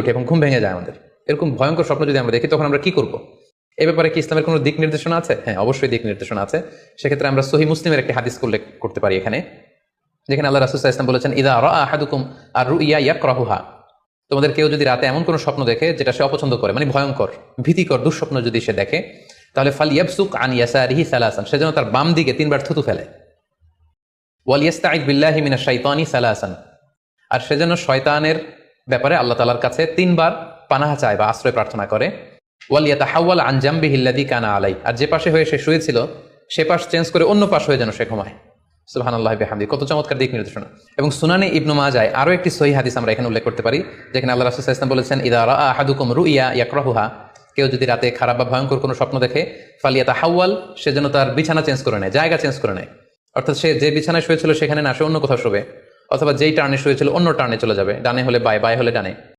উঠে এবং ঘুম ভেঙে যায় আমাদের, এরকম ভয়ঙ্কর স্বপ্ন যদি আমরা দেখি তখন আমরা কি করব? এ ব্যাপারে কি ইসলামের কোনো দিক নির্দেশনা আছে? হ্যাঁ, অবশ্যই দিক নির্দেশনা আছে। সেক্ষেত্রে আমরা সহিহ মুসলিমের একটি হাদিস উল্লেখ করতে পারি এখানে, যেখানে আল্লাহ রাসূল সাল্লাল্লাহু আলাইহি ওয়াসাল্লাম বলেছেন, ইযা রাআ আহাদুকুম আর-রুইয়া ইয়াকরাহুহা, তোমাদের কেউ যদি রাতে এমন কোনো স্বপ্ন দেখে যেটা সে অপছন্দ করে, মানে ভয়ঙ্কর, ভীতিকর দুঃস্বপ্ন যদি সে দেখে, তাহলে ফালইয়াবসুক আন ইয়াসারিহি সালাসান, সে যেন তার বাম দিকে 3 বার থুতু ফেলে। ওয়ালিয়াস্তাইদ বিল্লাহি মিনাশ শাইতানি সালাসান, আর সে যেন শয়তানের ব্যাপারে আল্লাহ তাআলার কাছে 3 বার পানাহ চায় বা আশ্রয় প্রার্থনা করে। ওয়ালিয়াতাহাওয়াল আন জামবিহি আল্লাযী কানা আলাই, আর যে পাশে হয়ে সে শুয়েছিল সে পাশ চেঞ্জ করে অন্য পাশ হয়ে যেন সে ঘুমায়। সুবহানাল্লাহি বিহামদি, কত চমৎকার দিক নির্দেশনা। এবং সুনানে ইবনু মাজায় আরো একটি সহিহ হাদিস আমরা এখানে উল্লেখ করতে পারি, যেখানে আল্লাহ রাসূল সাল্লাল্লাহু আলাইহি ওয়াসাল্লাম বলেছেন, ইযা রাআ আহাদুকুম রুইয়া ইয়াকরাহুহা, কেউ যদি রাতে খারাপ বা ভয়ঙ্কর কোনো স্বপ্ন দেখে, ফালিয়াতাহাওয়াল, সে যেন তার বিছানা চেঞ্জ করে নেয়, জায়গা চেঞ্জ করে নেয়। অর্থাৎ সে যে বিছানায় শুয়েছিল সেখানে না, সে অন্য কোথাও শোবে, অথবা যেই টার্নে শুয়েছিল অন্য টার্নে চলে যাবে, ডানে হলে বায়ে, বায়ে হলে ডানে।